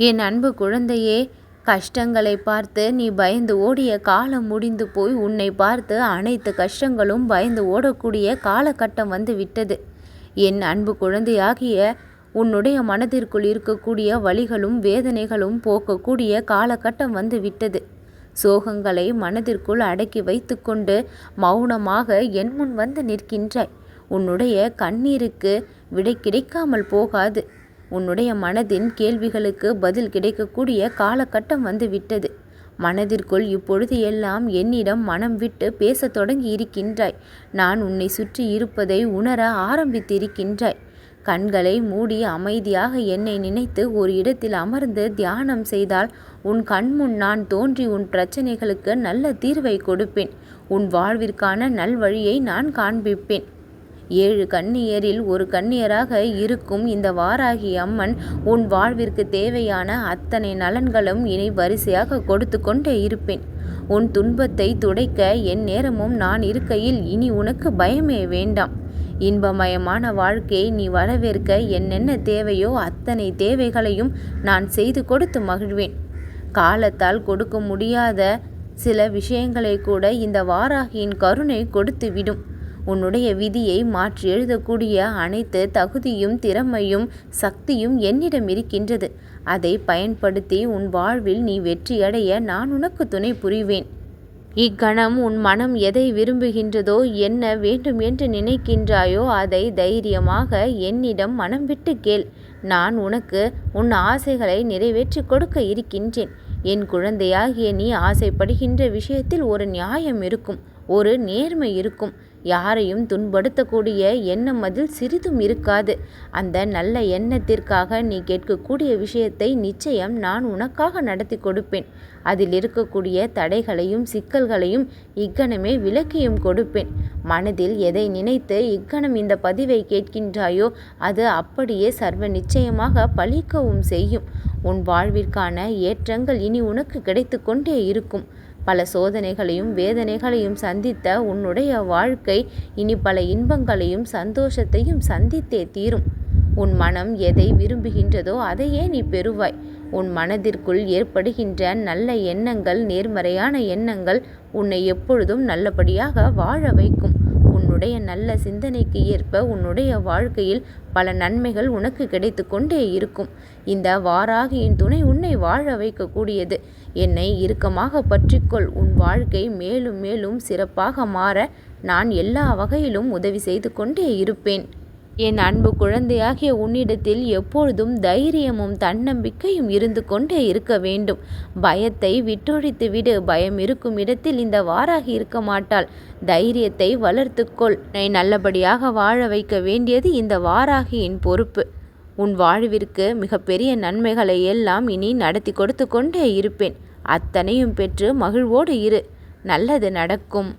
என் அன்பு குழந்தையே, கஷ்டங்களை பார்த்து நீ பயந்து ஓடிய காலம் முடிந்து போய் உன்னை பார்த்து அனைத்து கஷ்டங்களும் பயந்து ஓடக்கூடிய காலகட்டம் வந்து விட்டது. என் அன்பு குழந்தையாகிய உன்னுடைய மனதிற்குள் இருக்கக்கூடிய வலிகளும் வேதனைகளும் போக்கக்கூடிய காலகட்டம் வந்து விட்டது. சோகங்களை மனதிற்குள் அடக்கி வைத்துக்கொண்டு மௌனமாக என் முன் வந்து நிற்கின்றாய். உன்னுடைய கண்ணீருக்கு விடை கிடைக்காமல் போகாது. உன்னுடைய மனதின் கேள்விகளுக்கு பதில் கிடைக்கக்கூடிய காலகட்டம் வந்து விட்டது. மனதிற்குள் இப்பொழுது எல்லாம் என்னிடம் மனம் விட்டு பேசத் தொடங்கி இருக்கின்றாய். நான் உன்னை சுற்றி இருப்பதை உணர ஆரம்பித்திருக்கின்றாய். கண்களை மூடி அமைதியாக என்னை நினைத்து ஒரு இடத்தில் அமர்ந்து தியானம் செய்தால் உன் கண்முன் நான் தோன்றி உன் பிரச்சனைகளுக்கு நல்ல தீர்வை கொடுப்பேன். உன் வாழ்விற்கான நல்வழியை நான் காண்பிப்பேன். 7 கன்னியரில் ஒரு கன்னியராக இருக்கும் இந்த வாராகி அம்மன் உன் வாழ்விற்கு தேவையான அத்தனை நலன்களும் இனி வரிசையாக கொடுத்து கொண்டே இருப்பேன். உன் துன்பத்தை துடைக்க என் நேரமும் நான் இருக்கையில் இனி உனக்கு பயமே வேண்டாம். இன்பமயமான வாழ்க்கையை நீ வரவேற்க என்னென்ன தேவையோ அத்தனை தேவைகளையும் நான் செய்து கொடுத்து மகிழ்வேன். காலத்தால் கொடுக்க முடியாத சில விஷயங்களை கூட இந்த வாராகியின் கருணை கொடுத்து விடும். உன்னுடைய விதியை மாற்றி எழுதக்கூடிய அனைத்து தகுதியும் திறமையும் சக்தியும் என்னிடம் இருக்கின்றது. அதை பயன்படுத்தி உன் வாழ்வில் நீ வெற்றியடைய நான் உனக்கு துணை புரிவேன். இக்கணம் உன் மனம் எதை விரும்புகின்றதோ, என்ன வேண்டும் என்று நினைக்கின்றாயோ அதை தைரியமாக என்னிடம் மனம் விட்டு கேள். நான் உனக்கு உன் ஆசைகளை நிறைவேற்றி கொடுக்க இருக்கின்றேன். என் குழந்தையாகிய நீ ஆசைப்படுகின்ற விஷயத்தில் ஒரு நியாயம் இருக்கும், ஒரு நேர்மை இருக்கும். யாரையும் துன்படுத்தக்கூடிய எண்ணம் அதில் சிறிதும் இருக்காது. அந்த நல்ல எண்ணத்திற்காக நீ கேட்கக்கூடிய விஷயத்தை நிச்சயம் நான் உனக்காக நடத்தி கொடுப்பேன். அதில் இருக்கக்கூடிய தடைகளையும் சிக்கல்களையும் இக்கணமே விலக்கியும் கொடுப்பேன். மனதில் எதை நினைத்து இக்கணம் இந்த பதிவை கேட்கின்றாயோ அது அப்படியே சர்வ நிச்சயமாக பலிக்கவும் செய்யும். உன் வாழ்விற்கான ஏற்றங்கள் இனி உனக்கு கிடைத்து கொண்டே இருக்கும். பல சோதனைகளையும் வேதனைகளையும் சந்தித்த உன்னுடைய வாழ்க்கை இனி பல இன்பங்களையும் சந்தோஷத்தையும் சந்தித்தே தீரும். உன் மனம் எதை விரும்புகின்றதோ அதையே நீ பெறுவாய். உன் மனதிற்குள் ஏற்படுகின்ற நல்ல எண்ணங்கள், நேர்மறையான எண்ணங்கள் உன்னை எப்பொழுதும் நல்லபடியாக வாழ வைக்கும். உன்னுடைய நல்ல சிந்தனைக்கு ஏற்ப உன்னுடைய வாழ்க்கையில் பல நன்மைகள் உனக்கு கிடைத்து கொண்டே இருக்கும். இந்த வாராகியின் துணை உன்னை வாழ வைக்கக்கூடியது. என்னை இறுக்கமாக பற்றிக்கொள். உன் வாழ்க்கை மேலும் மேலும் சிறப்பாக மாற நான் எல்லா வகையிலும் உதவி செய்து கொண்டே இருப்பேன். என் அன்பு குழந்தையாகிய உன்னிடத்தில் எப்பொழுதும் தைரியமும் தன்னம்பிக்கையும் இருந்து கொண்டே இருக்க வேண்டும். பயத்தை விட்டொழித்து விடு. பயம் இருக்கும் இடத்தில் இந்த வாராகி இருக்க மாட்டாள். தைரியத்தை வளர்த்துக்கொள். உன்னை நல்லபடியாக வாழ வைக்க வேண்டியது இந்த வாராகியின் பொறுப்பு. உன் வாழ்விற்கு மிகப்பெரிய நன்மைகளை எல்லாம் இனி நடத்தி கொடுத்து கொண்டே இருப்பேன். அத்தனையும் பெற்று மகிழ்வோடு இரு. நல்லது நடக்கும்.